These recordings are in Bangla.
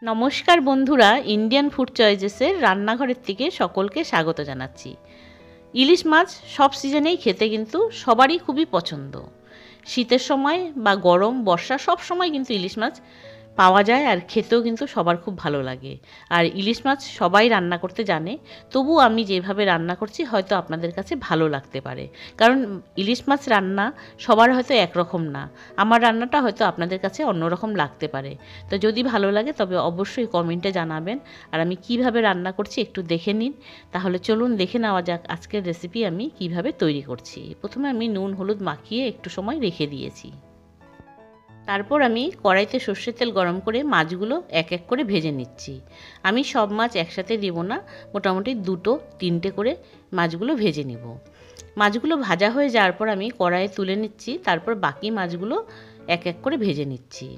নমস্কার বন্ধুরা, ইন্ডিয়ান ফুড চয়েসেসের রান্নাঘরের থেকে সকলকে স্বাগত জানাচ্ছি। ইলিশ মাছ সব সিজনেই খেতে কিন্তু সবারই খুবই পছন্দ। শীতের সময় বা গরম বর্ষা সব সময় কিন্তু ইলিশ মাছ পাওয়া যায় আর খেতেও কিন্তু সবার খুব ভালো লাগে। আর ইলিশ মাছ সবাই রান্না করতে জানে, তবু আমি যেভাবে রান্না করছি হয়তো আপনাদের কাছে ভালো লাগতে পারে, কারণ ইলিশ মাছ রান্না সবার হয়তো একরকম না। আমার রান্নাটা হয়তো আপনাদের কাছে অন্যরকম লাগতে পারে। তো যদি ভালো লাগে তবে অবশ্যই কমেন্টে জানাবেন। আর আমি কিভাবে রান্না করছি একটু দেখে নিন। তাহলে চলুন দেখে নেওয়া যাক আজকের রেসিপি আমি কিভাবে তৈরি করছি। প্রথমে আমি নুন হলুদ মাখিয়ে একটু সময় রেখে দিয়েছি। তারপর আমি কড়াইতে সর্ষের তেল গরম করে মাছগুলো এক এক করে ভেজে নিচ্ছি। আমি সব মাছ একসাথে দেব না, মোটামুটি 2-3টে করে মাছগুলো ভেজে নিব। মাছগুলো ভাজা হয়ে যাওয়ার পর আমি কড়াইয়ে তুলে নিচ্ছি, তারপর বাকি মাছগুলো এক এক করে ভেজে নিচ্ছি।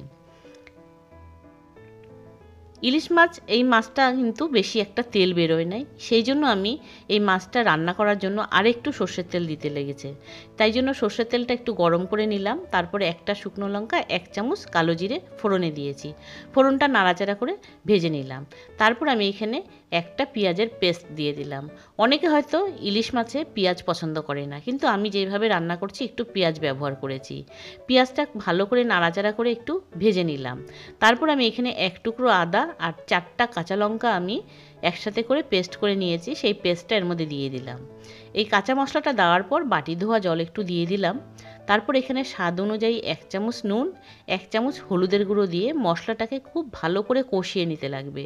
ইলিশ মাছ, এই মাছটা কিন্তু বেশি একটা তেল বেরোয় নাই, সেই জন্য আমি এই মাছটা রান্না করার জন্য আরেকটু সর্ষের তেল দিতে লেগেছে। তাই জন্য সর্ষের তেলটা একটু গরম করে নিলাম। তারপরে একটা শুকনো লঙ্কা 1 চামচ কালো জিরে ফোড়নে দিয়েছি। ফোড়নটা নাড়াচাড়া করে ভেজে নিলাম। তারপর আমি এখানে একটা পেঁয়াজের পেস্ট দিয়ে দিলাম। অনেকে হয়তো ইলিশ মাছে পেঁয়াজ পছন্দ করে না, কিন্তু আমি যেভাবে রান্না করছি একটু পেঁয়াজ ব্যবহার করেছি। পেঁয়াজটা ভালো করে নাড়াচাড়া করে একটু ভেজে নিলাম। তারপর আমি এখানে 1 টুকরো আদা আর 4টা কাঁচা লঙ্কা আমি একসাথে করে পেস্ট করে নিয়েছি, সেই পেস্টটা এর মধ্যে দিয়ে দিলাম। এই কাঁচা মশলাটা দেওয়ার পর বাটি ধোয়া জল একটু দিয়ে দিলাম। তারপর এখানে স্বাদ অনুযায়ী 1 চামচ নুন, 1 চামচ হলুদের গুঁড়ো দিয়ে মশলাটাকে খুব ভালো করে কষিয়ে নিতে লাগবে।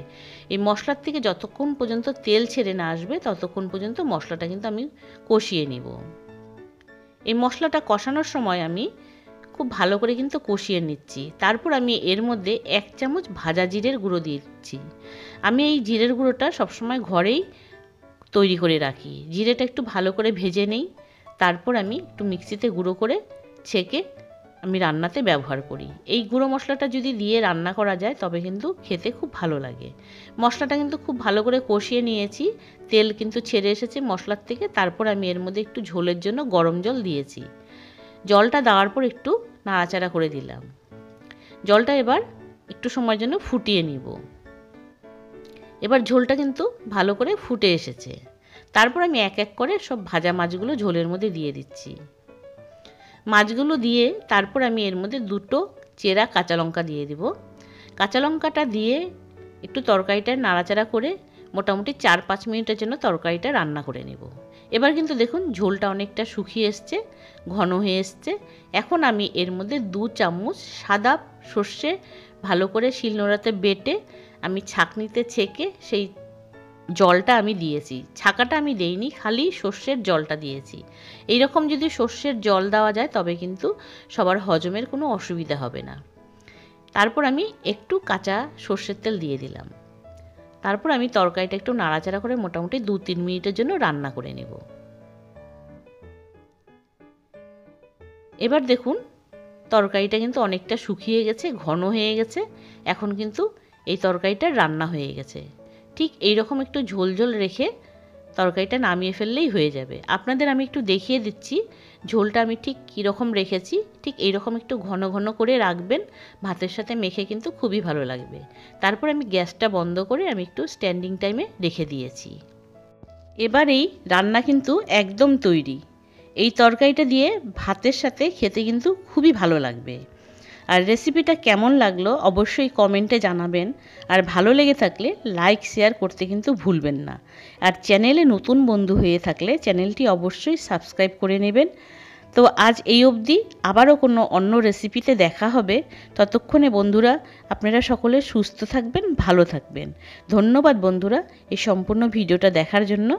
এই মশলার থেকে যতক্ষণ পর্যন্ত তেল ছেড়ে না আসবে ততক্ষণ পর্যন্ত মশলাটা কিন্তু আমি কষিয়ে নিব। এই মশলাটা কষানোর সময় আমি খুব ভালো করে কিন্তু কষিয়ে নিচ্ছি। তারপর আমি এর মধ্যে 1 চামচ ভাজা জিরের গুঁড়ো দিচ্ছি। আমি এই জিরের গুঁড়োটা সবসময় ঘরেই তৈরি করে রাখি। জিরেটা একটু ভালো করে ভেজে নেই, তারপর আমি একটু মিক্সিতে গুঁড়ো করে ছেঁকে আমি রান্নাতে ব্যবহার করি। এই গুঁড়ো মশলাটা যদি দিয়ে রান্না করা যায় তবে কিন্তু খেতে খুব ভালো লাগে। মশলাটা কিন্তু খুব ভালো করে কষিয়ে নিয়েছি, তেল কিন্তু ছেড়ে এসেছে মশলার থেকে। তারপর আমি এর মধ্যে একটু ঝোলের জন্য গরম জল দিয়েছি। জলটা দেওয়ার পর একটু নাড়াচাড়া করে দিলাম। জলটা এবার একটু সময়ের জন্য ফুটিয়ে নিব। এবার ঝোলটা কিন্তু ভালো করে ফুটে এসেছে। তারপর আমি এক এক করে সব ভাজা মাছগুলো ঝোলের মধ্যে দিয়ে দিচ্ছি। মাছগুলো দিয়ে তারপর আমি এর মধ্যে 2টো চেরা কাঁচা লঙ্কা দিয়ে দিব। কাঁচা লঙ্কাটা দিয়ে একটু তরকারিটা নাড়াচাড়া করে মোটামুটি 4-5 মিনিটের জন্য তরকারিটা রান্না করে নেব। এবার কিন্তু দেখুন ঝোলটা অনেকটা শুকিয়ে এসছে, ঘন হয়ে এসছে। এখন আমি এর মধ্যে 2 চামচ সাদা সর্ষে ভালো করে শিলনোড়াতে বেটে আমি ছাঁকনিতে ছেঁকে সেই জলটা আমি দিয়েছি। ছাঁকাটা আমি দেইনি, খালি সর্ষের জলটা দিয়েছি। এই রকম যদি সর্ষের জল দেওয়া যায় তবে কিন্তু সবার হজমের কোনো অসুবিধা হবে না। তারপর আমি একটু কাঁচা সর্ষের তেল দিয়ে দিলাম। তারপর আমি তরকারিটা একটু নাড়াচাড়া করে মোটামুটি 2-3 মিনিটের জন্য রান্না করে নেব। এবার দেখুন তরকারিটা কিন্তু অনেকটা শুকিয়ে গেছে, ঘন হয়ে গেছে। এখন কিন্তু এই তরকারিটা রান্না হয়ে গেছে। ঠিক এই রকম একটু ঝোল ঝোল রেখে তরকারিটা নামিয়ে ফেললেই হয়ে যাবে। আপনাদের আমি একটু দেখিয়ে দিচ্ছি ঝোলটা আমি ঠিক কীরকম রেখেছি। ঠিক এই রকম একটু ঘন ঘন করে রাখবেন, ভাতের সাথে মেখে কিন্তু খুবই ভালো লাগবে। তারপর আমি গ্যাসটা বন্ধ করে আমি একটু স্ট্যান্ডিং টাইমে রেখে দিয়েছি। এবার এই রান্না কিন্তু একদম তৈরি। এই তরকারিটা দিয়ে ভাতের সাথে খেতে কিন্তু খুবই ভালো লাগবে। আর রেসিপিটা কেমন লাগলো অবশ্যই কমেন্টে জানাবেন। আর ভালো লেগে থাকলে লাইক শেয়ার করতে কিন্তু ভুলবেন না। আর চ্যানেলে নতুন বন্ধু হয়ে থাকলে চ্যানেলটি অবশ্যই সাবস্ক্রাইব করে নেবেন। তো আজ এই অবধি, আবারও কোনো অন্য রেসিপিতে দেখা হবে। ততক্ষণে বন্ধুরা আপনারা সকলে সুস্থ থাকবেন, ভালো থাকবেন। ধন্যবাদ বন্ধুরা এই সম্পূর্ণ ভিডিওটা দেখার জন্য।